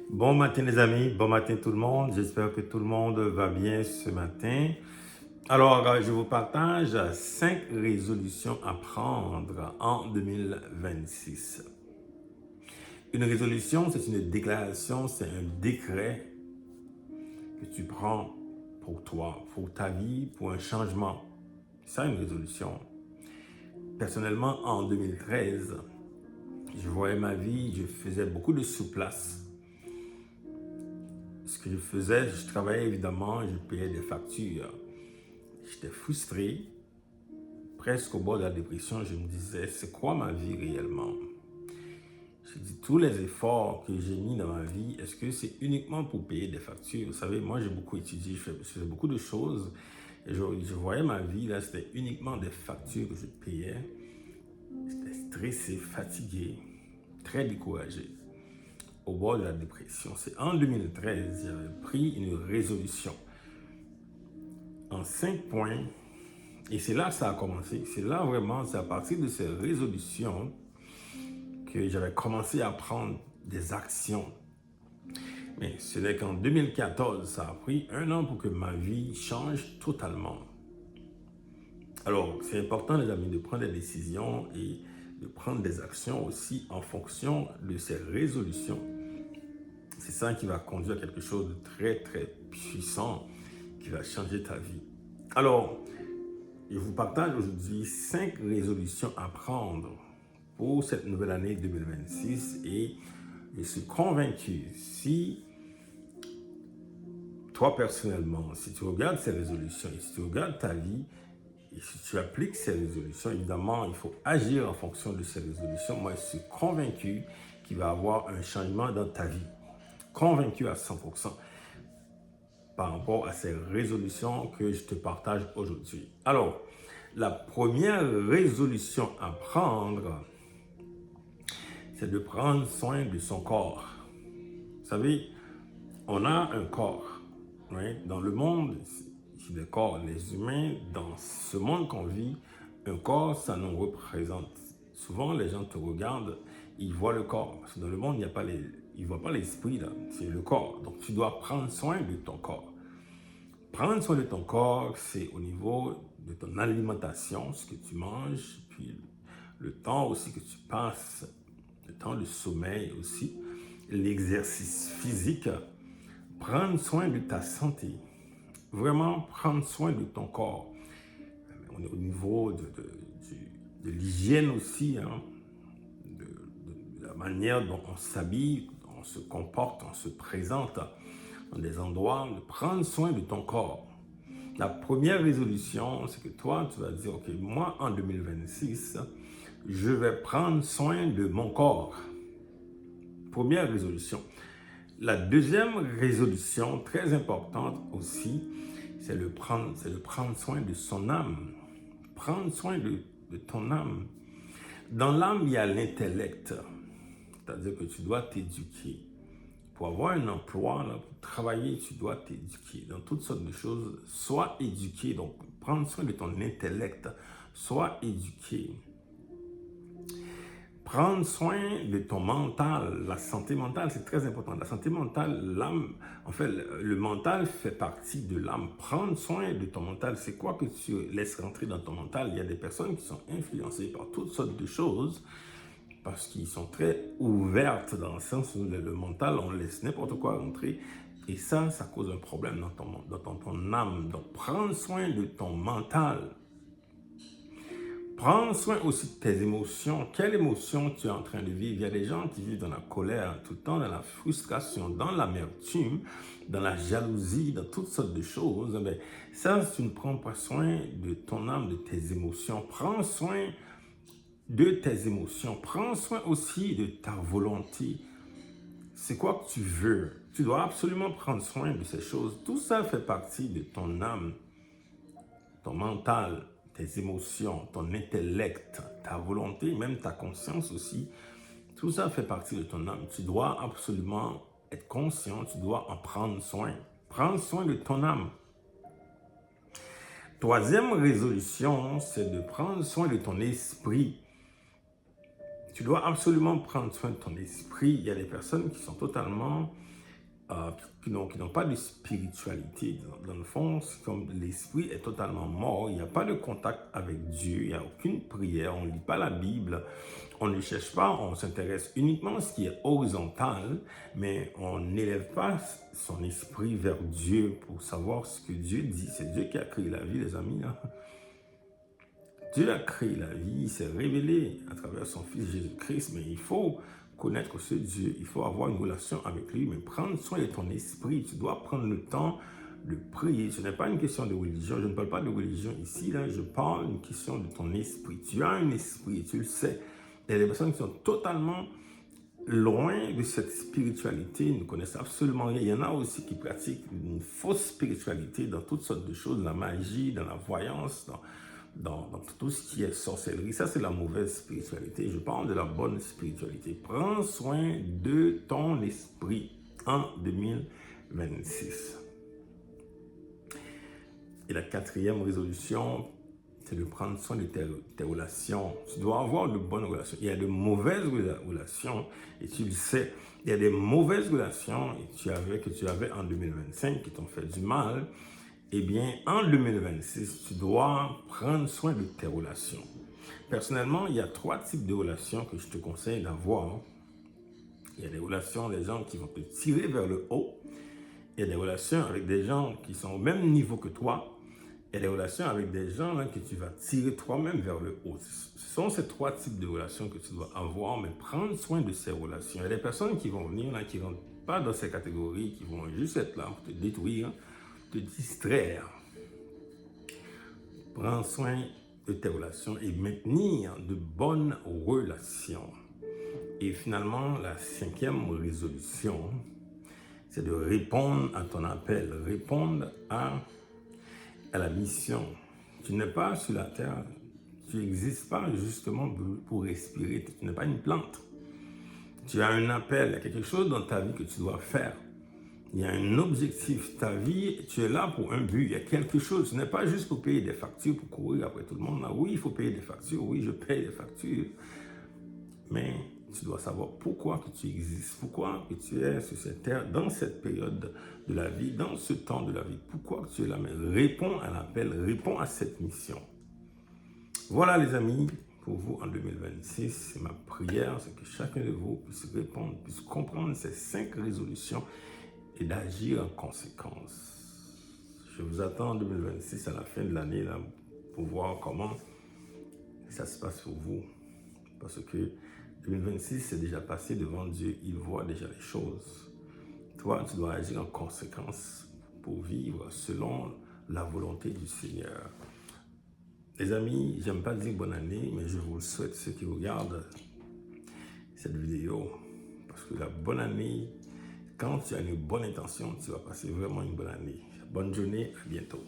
Bon matin les amis, bon matin tout le monde. J'espère que tout le monde va bien ce matin. Alors, je vous partage 5 résolutions à prendre en 2026. Une résolution, c'est une déclaration, c'est un décret que tu prends pour toi, pour ta vie, pour un changement. C'est ça une résolution. Personnellement, en 2013, je voyais ma vie, je faisais beaucoup de sous-place. Ce que je faisais, je travaillais évidemment, je payais des factures. J'étais frustré, presque au bord de la dépression. Je me disais, c'est quoi ma vie réellement? Je dis, tous les efforts que j'ai mis dans ma vie, est-ce que c'est uniquement pour payer des factures? Vous savez, moi j'ai beaucoup étudié, je faisais beaucoup de choses. Et je voyais ma vie, là, c'était uniquement des factures que je payais. J'étais stressé, fatigué, très découragé, au bord de la dépression. C'est en 2013, j'avais pris une résolution en 5 points. Et c'est là que ça a commencé. C'est là vraiment, c'est à partir de ces résolutions que j'avais commencé à prendre des actions. Mais ce n'est qu'en 2014, ça a pris 1 an pour que ma vie change totalement. Alors, c'est important, les amis, de prendre des décisions et de prendre des actions aussi en fonction de ces résolutions. C'est ça qui va conduire à quelque chose de très, très puissant qui va changer ta vie. Alors, je vous partage aujourd'hui 5 résolutions à prendre pour cette nouvelle année 2026 et je suis convaincu, si toi personnellement, si tu regardes ces résolutions et si tu regardes ta vie et si tu appliques ces résolutions, évidemment, il faut agir en fonction de ces résolutions. Moi, je suis convaincu qu'il va y avoir un changement dans ta vie. Convaincu à 100% par rapport à ces résolutions que je te partage aujourd'hui. Alors, la première résolution à prendre, c'est de prendre soin de son corps. Vous savez, on a un corps. Oui? Dans le monde, c'est des corps. Les humains, dans ce monde qu'on vit, un corps, ça nous représente. Souvent, les gens te regardent, ils voient le corps. Parce que dans le monde, ils ne voient pas l'esprit, là. C'est le corps. Donc, tu dois prendre soin de ton corps. Prendre soin de ton corps, c'est au niveau de ton alimentation, ce que tu manges, puis le temps aussi que tu passes, le temps de sommeil aussi, l'exercice physique, prendre soin de ta santé, vraiment prendre soin de ton corps. On est au niveau de l'hygiène aussi, hein, de la manière dont on s'habille, dont on se comporte, on se présente dans des endroits, de prendre soin de ton corps. La première résolution, c'est que toi, tu vas dire, OK, moi, en 2026, je vais prendre soin de mon corps. Première résolution. La deuxième résolution, très importante aussi, c'est de prendre soin de son âme. Prendre soin de ton âme. Dans l'âme, il y a l'intellect. C'est-à-dire que tu dois t'éduquer. Pour avoir un emploi, là, pour travailler, tu dois t'éduquer dans toutes sortes de choses. Sois éduqué, donc prendre soin de ton intellect. Sois éduqué. Prendre soin de ton mental, la santé mentale, c'est très important. La santé mentale, l'âme, en fait, le mental fait partie de l'âme. Prendre soin de ton mental, c'est quoi que tu laisses rentrer dans ton mental? Il y a des personnes qui sont influencées par toutes sortes de choses parce qu'ils sont très ouvertes dans le sens où le mental, on laisse n'importe quoi rentrer. Et ça cause un problème dans ton âme. Donc, prendre soin de ton mental. Prends soin aussi de tes émotions. Quelles émotions tu es en train de vivre? Il y a des gens qui vivent dans la colère tout le temps, dans la frustration, dans l'amertume, dans la jalousie, dans toutes sortes de choses. Mais ça, si tu ne prends pas soin de ton âme, de tes émotions, prends soin de tes émotions. Prends soin aussi de ta volonté. C'est quoi que tu veux? Tu dois absolument prendre soin de ces choses. Tout ça fait partie de ton âme, ton mental, tes émotions, ton intellect, ta volonté, même ta conscience aussi. Tout ça fait partie de ton âme. Tu dois absolument être conscient, tu dois en prendre soin. Prends soin de ton âme. Troisième résolution, c'est de prendre soin de ton esprit. Tu dois absolument prendre soin de ton esprit. Il y a des personnes qui sont totalement qui n'ont pas de spiritualité. Dans le fond, c'est comme l'esprit est totalement mort, il n'y a pas de contact avec Dieu, il n'y a aucune prière, on ne lit pas la Bible, on ne cherche pas, on s'intéresse uniquement à ce qui est horizontal, mais on n'élève pas son esprit vers Dieu pour savoir ce que Dieu dit. C'est Dieu qui a créé la vie, les amis. Dieu a créé la vie, il s'est révélé à travers son Fils Jésus-Christ, mais il faut connaître ce Dieu, il faut avoir une relation avec lui, mais prendre soin de ton esprit. Tu dois prendre le temps de prier. Ce n'est pas une question de religion, je ne parle pas de religion ici, là, je parle d'une question de ton esprit. Tu as un esprit, tu le sais. Il y a des personnes qui sont totalement loin de cette spiritualité, ils ne connaissent absolument rien. Il y en a aussi qui pratiquent une fausse spiritualité dans toutes sortes de choses, dans la magie, dans la voyance, dans tout ce qui est sorcellerie. Ça, c'est la mauvaise spiritualité. Je parle de la bonne spiritualité. Prends soin de ton esprit en 2026. Et la quatrième résolution, c'est de prendre soin de tes relations. Tu dois avoir de bonnes relations. Il y a de mauvaises relations, et tu le sais. Il y a des mauvaises relations que tu avais en 2025 qui t'ont fait du mal. Eh bien, en 2026, tu dois prendre soin de tes relations. Personnellement, il y a 3 types de relations que je te conseille d'avoir. Il y a des relations des gens qui vont te tirer vers le haut. Il y a des relations avec des gens qui sont au même niveau que toi. Il y a des relations avec des gens là, que tu vas tirer toi-même vers le haut. Ce sont ces 3 types de relations que tu dois avoir, mais prendre soin de ces relations. Il y a des personnes qui vont venir, là, qui ne rentrent pas dans ces catégories, qui vont juste être là pour te détruire, te distraire. Prends soin de tes relations et maintenir de bonnes relations. Et finalement, la 5e résolution, c'est de répondre à ton appel, répondre à la mission. Tu n'es pas sur la terre, tu n'existes pas justement pour respirer, tu n'es pas une plante. Tu as un appel, il y a quelque chose dans ta vie que tu dois faire. Il y a un objectif, ta vie, tu es là pour un but, il y a quelque chose. Ce n'est pas juste pour payer des factures, pour courir après tout le monde. Là, oui, il faut payer des factures, oui, je paye des factures. Mais tu dois savoir pourquoi que tu existes, pourquoi que tu es sur cette terre, dans cette période de la vie, dans ce temps de la vie. Pourquoi que tu es là, mais réponds à l'appel, réponds à cette mission. Voilà les amis, pour vous en 2026, c'est ma prière, c'est que chacun de vous puisse répondre, puisse comprendre ces 5 résolutions et d'agir en conséquence. Je vous attends en 2026 à la fin de l'année là, pour voir comment ça se passe pour vous. Parce que 2026 c'est déjà passé devant Dieu, il voit déjà les choses. Toi, tu dois agir en conséquence pour vivre selon la volonté du Seigneur. Les amis, j'aime pas dire bonne année, mais je vous le souhaite, ceux qui regardent cette vidéo. Parce que la bonne année, quand tu as une bonne intention, tu vas passer vraiment une bonne année. Bonne journée, à bientôt.